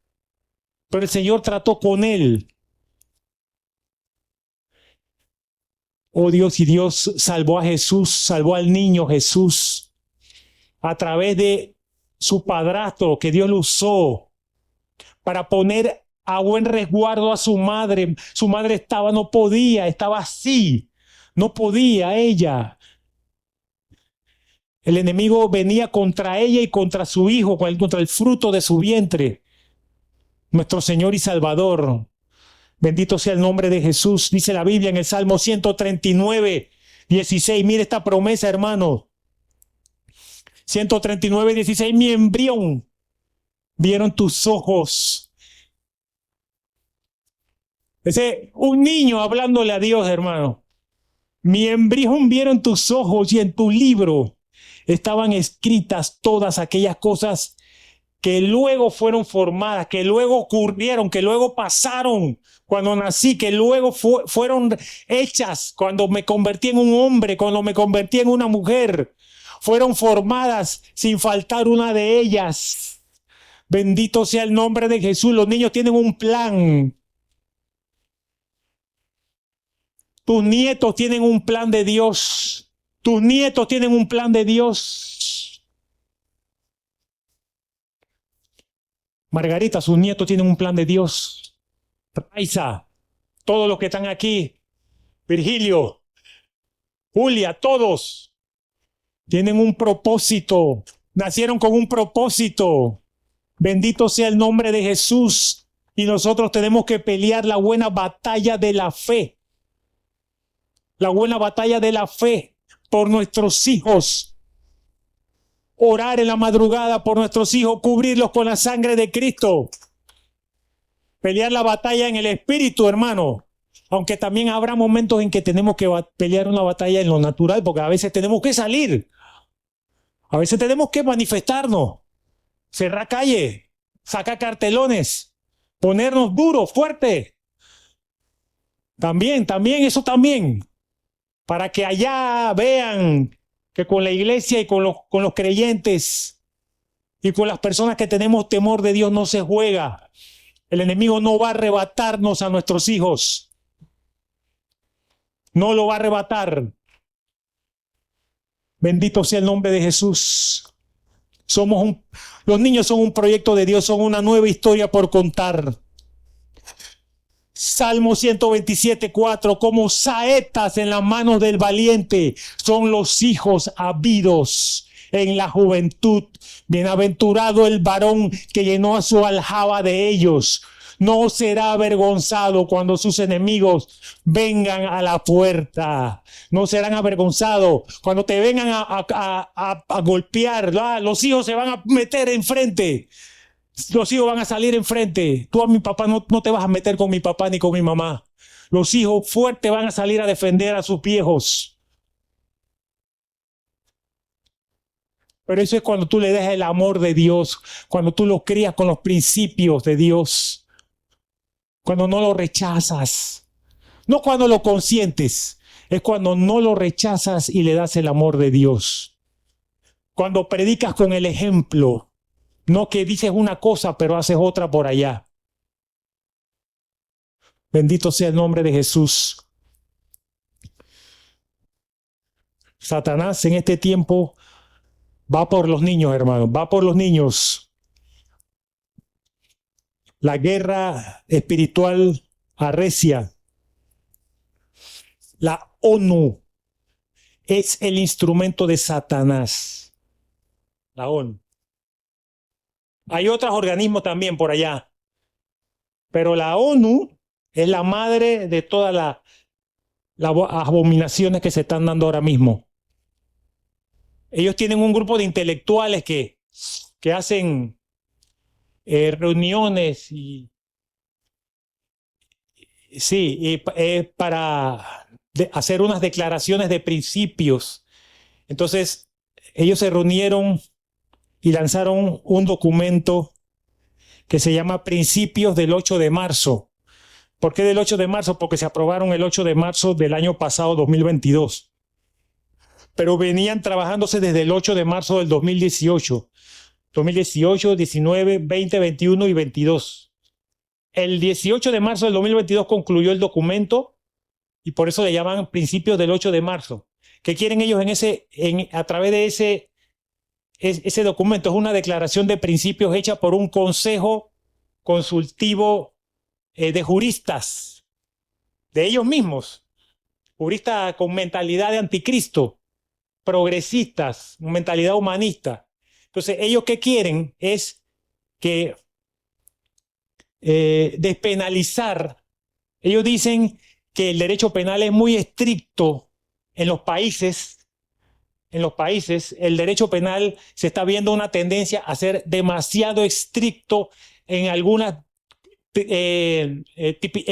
Pero el Señor trató con él. Oh Dios, y Dios salvó a Jesús, salvó al niño Jesús a través de su padrastro, que Dios lo usó para poner a buen resguardo a su madre. Su madre no podía, estaba así, no podía ella. El enemigo venía contra ella y contra su hijo, contra el fruto de su vientre. Nuestro Señor y Salvador. Bendito sea el nombre de Jesús. Dice la Biblia en el Salmo 139, 16. Mire esta promesa, hermano. 139, 16. Mi embrión vieron tus ojos. Un niño hablándole a Dios, hermano. Mi embrión vieron tus ojos y en tu libro estaban escritas todas aquellas cosas que luego fueron formadas, que luego ocurrieron, que luego pasaron cuando nací, que luego fueron hechas cuando me convertí en un hombre, cuando me convertí en una mujer. Fueron formadas sin faltar una de ellas. Bendito sea el nombre de Jesús. Los niños tienen un plan. Tus nietos tienen un plan de Dios. Tus nietos tienen un plan de Dios. Margarita, sus nietos tienen un plan de Dios. Raiza, todos los que están aquí, Virgilio, Julia, todos tienen un propósito. Nacieron con un propósito. Bendito sea el nombre de Jesús. Y nosotros tenemos que pelear la buena batalla de la fe. La buena batalla de la fe por nuestros hijos. Orar en la madrugada por nuestros hijos, cubrirlos con la sangre de Cristo. Pelear la batalla en el espíritu, hermano. Aunque también habrá momentos en que tenemos que pelear una batalla en lo natural, porque a veces tenemos que salir. A veces tenemos que manifestarnos. Cerrar calle, sacar cartelones, ponernos duros, fuertes. También, eso también. Para que allá vean que con la iglesia y con los creyentes y con las personas que tenemos temor de Dios no se juega. El enemigo no va a arrebatarnos a nuestros hijos. No lo va a arrebatar. Bendito sea el nombre de Jesús. Los niños son un proyecto de Dios, son una nueva historia por contar. Salmo 127:4, como saetas en las manos del valiente son los hijos habidos en la juventud. Bienaventurado el varón que llenó a su aljaba de ellos. No será avergonzado cuando sus enemigos vengan a la puerta. No serán avergonzados cuando te vengan a golpear. Los hijos se van a meter enfrente. Los hijos van a salir enfrente. Tú a mi papá no te vas a meter con mi papá ni con mi mamá. Los hijos fuertes van a salir a defender a sus viejos. Pero eso es cuando tú le dejas el amor de Dios, cuando tú lo crías con los principios de Dios, cuando no lo rechazas. No cuando lo consientes, es cuando no lo rechazas y le das el amor de Dios. Cuando predicas con el ejemplo. No que dices una cosa, pero haces otra por allá. Bendito sea el nombre de Jesús. Satanás en este tiempo va por los niños, hermanos. Va por los niños. La guerra espiritual arrecia. La ONU es el instrumento de Satanás. La ONU. Hay otros organismos también por allá. Pero la ONU es la madre de todas las abominaciones que se están dando ahora mismo. Ellos tienen un grupo de intelectuales que hacen reuniones para hacer unas declaraciones de principios. Entonces, ellos se reunieron y lanzaron un documento que se llama Principios del 8 de marzo. ¿Por qué del 8 de marzo? Porque se aprobaron el 8 de marzo del año pasado, 2022. Pero venían trabajándose desde el 8 de marzo del 2018. 2018, 19, 20, 21 y 22. El 18 de marzo del 2022 concluyó el documento y por eso le llaman Principios del 8 de marzo. ¿Qué quieren ellos a través de ese documento? Es una declaración de principios hecha por un consejo consultivo de juristas, de ellos mismos, juristas con mentalidad de anticristo, progresistas, mentalidad humanista. Entonces, ellos ¿qué quieren? Es que despenalizar. Ellos dicen que el derecho penal es muy estricto en los países. En los países, el derecho penal se está viendo una tendencia a ser demasiado estricto en algunas, en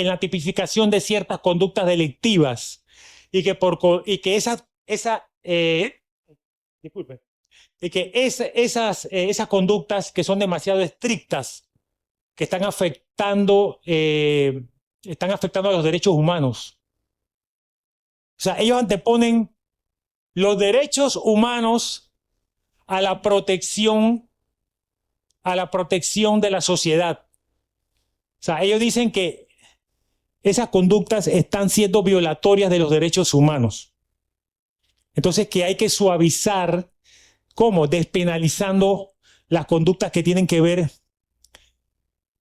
la tipificación de ciertas conductas delictivas y que esas conductas que son demasiado estrictas que están afectando a los derechos humanos. O sea, ellos anteponen los derechos humanos a la protección de la sociedad. O sea, ellos dicen que esas conductas están siendo violatorias de los derechos humanos. Entonces, que hay que suavizar, ¿cómo? Despenalizando las conductas que tienen que ver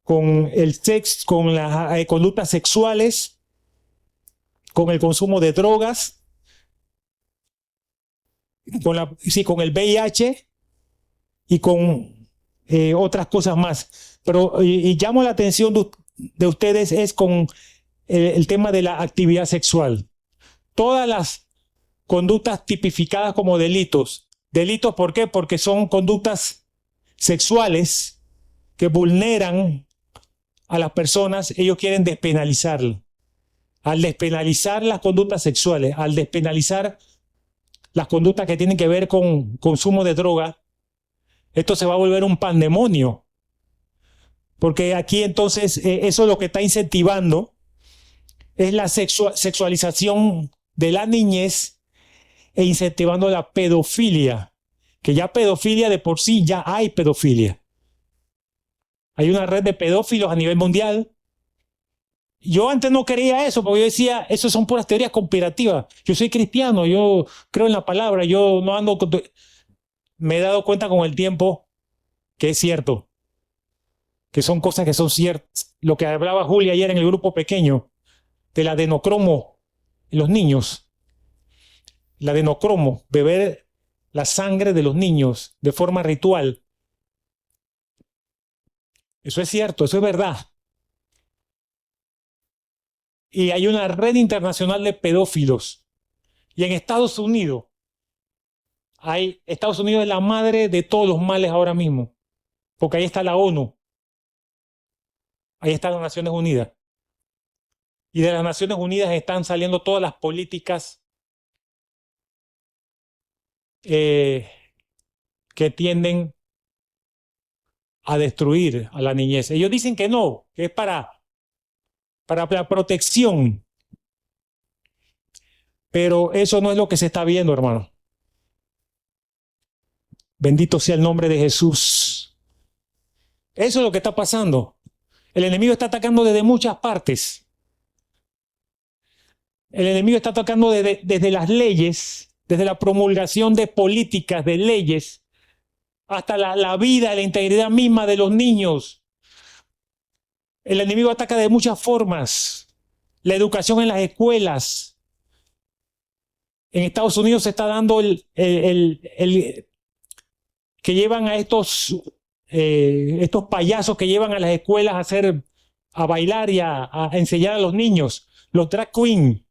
con el sexo, con las conductas sexuales, con el consumo de drogas, con el VIH y con otras cosas más. Pero y llamo la atención de ustedes es con el tema de la actividad sexual. Todas las conductas tipificadas como delitos. ¿Delitos por qué? Porque son conductas sexuales que vulneran a las personas. Ellos quieren despenalizarlo. Al despenalizar las conductas sexuales, al despenalizar las conductas que tienen que ver con consumo de droga, esto se va a volver un pandemonio. Porque aquí entonces eso es lo que está incentivando es la sexualización de la niñez e incentivando la pedofilia. Que ya pedofilia de por sí, ya hay pedofilia. Hay una red de pedófilos a nivel mundial Yo antes no creía eso, porque yo decía, eso son puras teorías conspirativas. Yo soy cristiano, yo creo en la palabra, yo no ando con... Me he dado cuenta con el tiempo que es cierto, que son cosas que son ciertas. Lo que hablaba Julia ayer en el grupo pequeño, del adenocromo en los niños. El adenocromo, beber la sangre de los niños de forma ritual. Eso es cierto, eso es verdad. Y hay una red internacional de pedófilos. Y en Estados Unidos, Estados Unidos es la madre de todos los males ahora mismo, porque ahí está la ONU, ahí están las Naciones Unidas. Y de las Naciones Unidas están saliendo todas las políticas que tienden a destruir a la niñez. Ellos dicen que no, que es para la protección. Pero eso no es lo que se está viendo, hermano. Bendito sea el nombre de Jesús. Eso es lo que está pasando. El enemigo está atacando desde muchas partes. El enemigo está atacando desde las leyes, desde la promulgación de políticas, de leyes, hasta la vida, la integridad misma de los niños. El enemigo ataca de muchas formas. La educación en las escuelas. En Estados Unidos se está dando que llevan a estos payasos que llevan a las escuelas a bailar y a enseñar a los niños, los drag queen.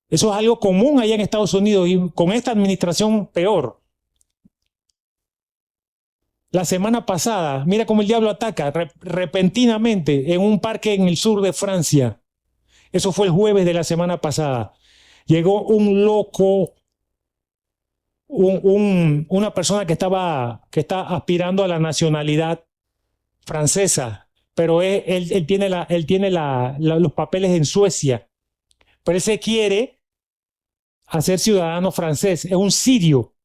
Eso es algo común allá en Estados Unidos y con esta administración peor. La semana pasada, mira cómo el diablo ataca repentinamente en un parque en el sur de Francia. Eso fue el jueves de la semana pasada. Llegó un loco, una persona que está aspirando a la nacionalidad francesa, pero él tiene los papeles en Suecia, pero él se quiere hacer ciudadano francés, es un sirio.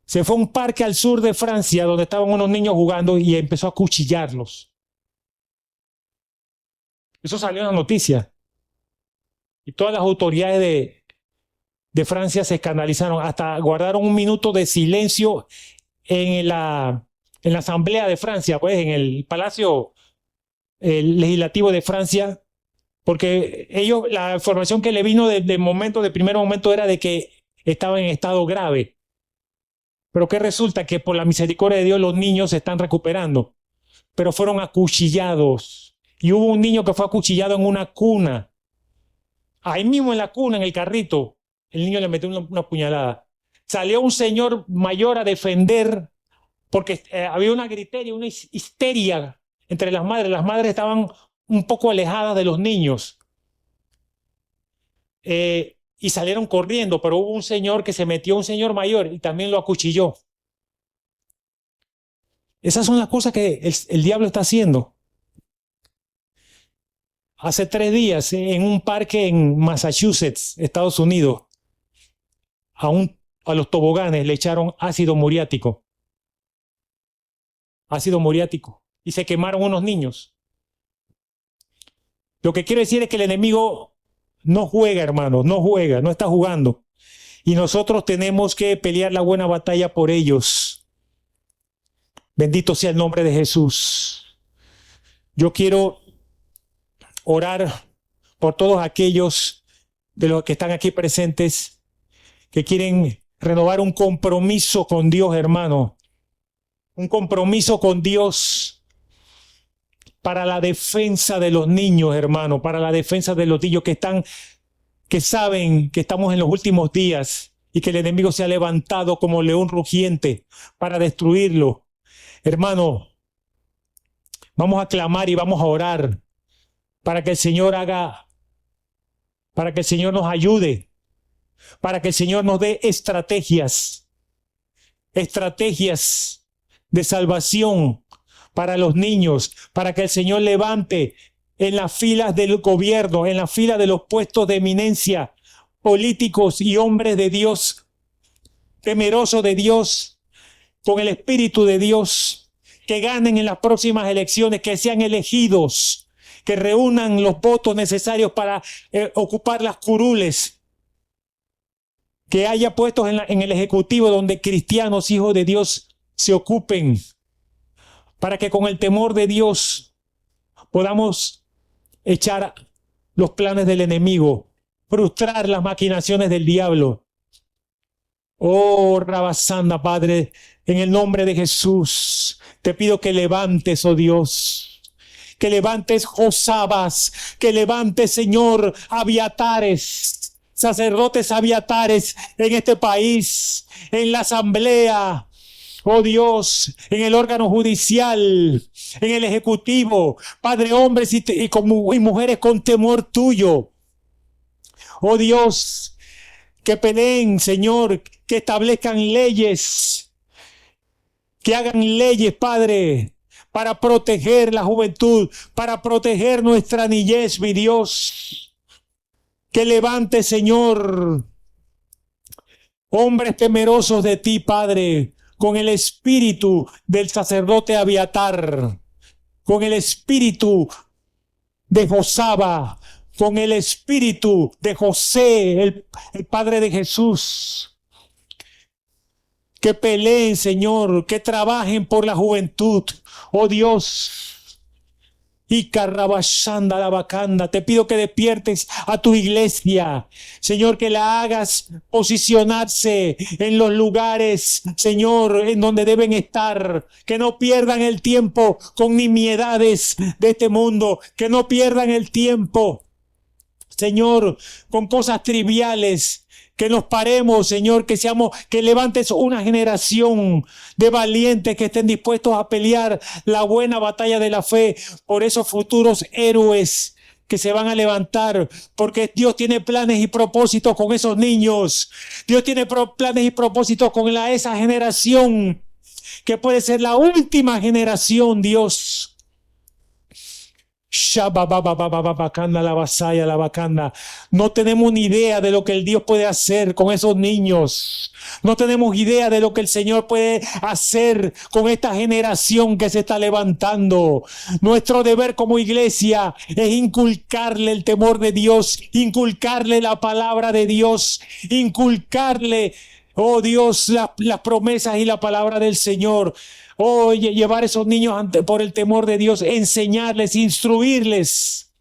Se fue a un parque al sur de Francia donde estaban unos niños jugando y empezó a cuchillarlos. Eso salió en la noticia. Y todas las autoridades de Francia se escandalizaron, hasta guardaron un minuto de silencio en la Asamblea de Francia, pues en el Palacio Legislativo de Francia, porque la información que le vino de primer momento era de que estaba en estado grave. Pero ¿qué resulta? Que por la misericordia de Dios los niños se están recuperando, pero fueron acuchillados. Y hubo un niño que fue acuchillado en una cuna. Ahí mismo en la cuna, en el carrito, el niño le metió una puñalada. Salió un señor mayor a defender, porque había una gritería, una histeria entre las madres. Las madres estaban un poco alejadas de los niños. Y salieron corriendo, pero hubo un señor que se metió, un señor mayor, y también lo acuchilló. Esas son las cosas que el diablo está haciendo. Hace 3 días, en un parque en Massachusetts, Estados Unidos, a los toboganes le echaron ácido muriático. Ácido muriático. Y se quemaron unos niños. Lo que quiero decir es que el enemigo no juega, hermanos, no juega, no está jugando. Y nosotros tenemos que pelear la buena batalla por ellos. Bendito sea el nombre de Jesús. Yo quiero orar por todos aquellos de los que están aquí presentes que quieren renovar un compromiso con Dios, hermano. Un compromiso con Dios para la defensa de los niños, hermano, para la defensa de los niños que saben que estamos en los últimos días y que el enemigo se ha levantado como león rugiente para destruirlo. Hermano, vamos a clamar y vamos a orar para que el Señor para que el Señor nos ayude, para que el Señor nos dé estrategias de salvación para los niños, para que el Señor levante en las filas del gobierno, en las filas de los puestos de eminencia, políticos y hombres de Dios, temerosos de Dios, con el Espíritu de Dios, que ganen en las próximas elecciones, que sean elegidos que reúnan los votos necesarios para ocupar las curules, que haya puestos en el Ejecutivo donde cristianos, hijos de Dios, se ocupen, para que con el temor de Dios podamos echar los planes del enemigo, frustrar las maquinaciones del diablo. Oh, Rabasanda, Padre, en el nombre de Jesús, te pido que levantes, oh Dios, que levantes Josabas, que levantes, Señor, abiatares, sacerdotes abiatares en este país, en la asamblea, oh Dios, en el órgano judicial, en el ejecutivo, Padre, hombres y mujeres con temor tuyo. Oh Dios, que peleen, Señor, que establezcan leyes, que hagan leyes, Padre, para proteger la juventud, para proteger nuestra niñez, mi Dios. Que levante, Señor, hombres temerosos de ti, Padre, con el espíritu del sacerdote Abiatar, con el espíritu de Josaba, con el espíritu de José, el padre de Jesús. Que peleen, Señor, que trabajen por la juventud, oh Dios. Y Carrabashanda la Bacanda, te pido que despiertes a tu iglesia, Señor, que la hagas posicionarse en los lugares, Señor, en donde deben estar, que no pierdan el tiempo con nimiedades de este mundo, que no pierdan el tiempo, Señor, con cosas triviales. Que nos paremos, Señor, que levantes una generación de valientes que estén dispuestos a pelear la buena batalla de la fe por esos futuros héroes que se van a levantar, porque Dios tiene planes y propósitos con esos niños. Dios tiene planes y propósitos con esa generación que puede ser la última generación, Dios. No tenemos ni idea de lo que el Dios puede hacer con esos niños. No tenemos idea de lo que el Señor puede hacer con esta generación que se está levantando. Nuestro deber como iglesia es inculcarle el temor de Dios, inculcarle la palabra de Dios, inculcarle, oh Dios, las promesas y la palabra del Señor. Oye, llevar a esos niños por el temor de Dios, enseñarles, instruirles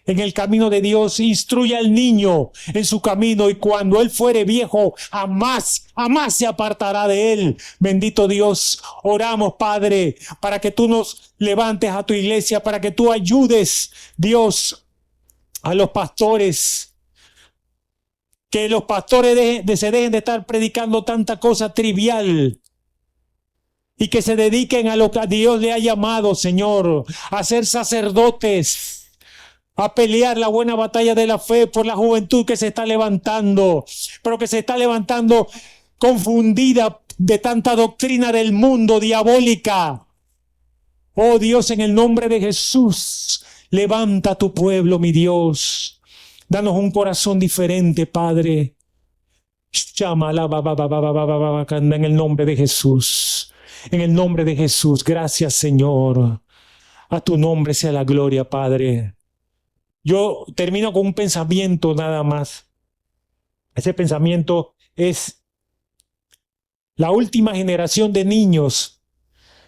en el camino de Dios. Instruye al niño en su camino y cuando él fuere viejo, jamás se apartará de él. Bendito Dios, oramos, Padre, para que tú nos levantes a tu iglesia, para que tú ayudes, Dios, a los pastores. Que los pastores se dejen de estar predicando tanta cosa trivial. Y que se dediquen a lo que Dios le ha llamado, Señor, a ser sacerdotes, a pelear la buena batalla de la fe por la juventud que se está levantando, pero que se está levantando confundida de tanta doctrina del mundo diabólica. Oh Dios, en el nombre de Jesús, levanta a tu pueblo, mi Dios. Danos un corazón diferente, Padre. En el nombre de Jesús. En el nombre de Jesús, gracias, Señor. A tu nombre sea la gloria, Padre. Yo termino con un pensamiento nada más. Ese pensamiento es: la última generación de niños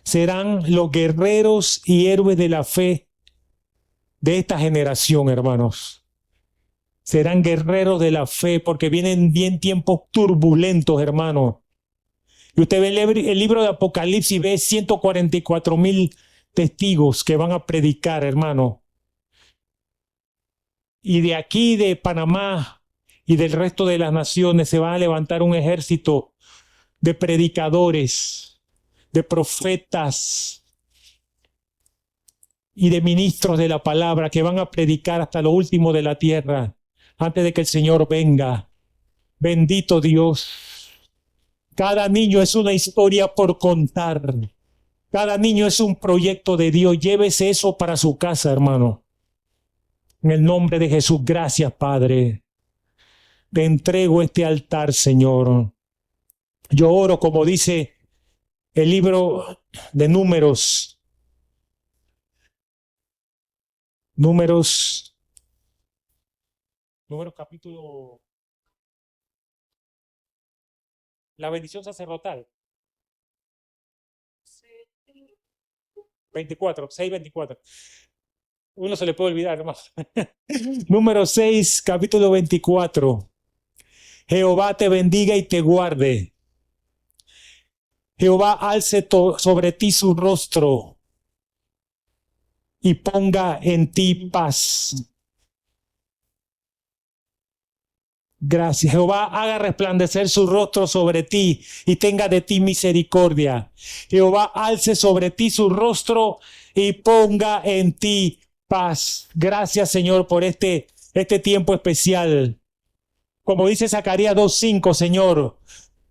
serán los guerreros y héroes de la fe de esta generación, hermanos. Serán guerreros de la fe porque vienen bien tiempos turbulentos, hermanos. Y usted ve el libro de Apocalipsis y ve 144,000 testigos que van a predicar, hermano. Y de aquí, de Panamá y del resto de las naciones, se va a levantar un ejército de predicadores, de profetas y de ministros de la palabra que van a predicar hasta lo último de la tierra, antes de que el Señor venga. Bendito Dios. Cada niño es una historia por contar. Cada niño es un proyecto de Dios. Llévese eso para su casa, hermano. En el nombre de Jesús, gracias, Padre. Te entrego este altar, Señor. Yo oro, como dice el libro de Números, Números capítulo, la bendición sacerdotal, 24, 6:24. Uno se le puede olvidar, hermano. Número 6, capítulo 24. Jehová te bendiga y te guarde. Jehová alce sobre ti su rostro y ponga en ti paz. Gracias. Jehová haga resplandecer su rostro sobre ti y tenga de ti misericordia. Jehová alce sobre ti su rostro y ponga en ti paz. Gracias, Señor, por este tiempo especial. Como dice Zacarías 2:5, Señor.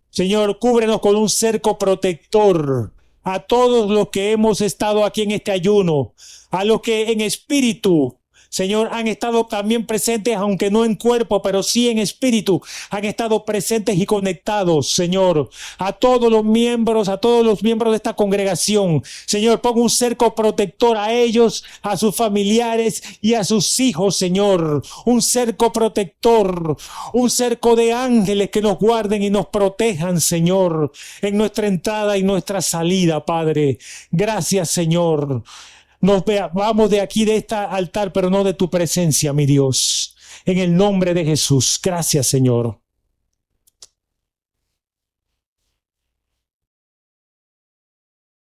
Señor, cúbrenos con un cerco protector a todos los que hemos estado aquí en este ayuno, a los que en espíritu, Señor, han estado también presentes, aunque no en cuerpo, pero sí en espíritu, han estado presentes y conectados, Señor, a todos los miembros de esta congregación. Señor, ponga un cerco protector a ellos, a sus familiares y a sus hijos, Señor. Un cerco protector, un cerco de ángeles que nos guarden y nos protejan, Señor, en nuestra entrada y nuestra salida, Padre. Gracias, Señor. Vamos de aquí, de este altar, pero no de tu presencia, mi Dios. En el nombre de Jesús. Gracias, Señor.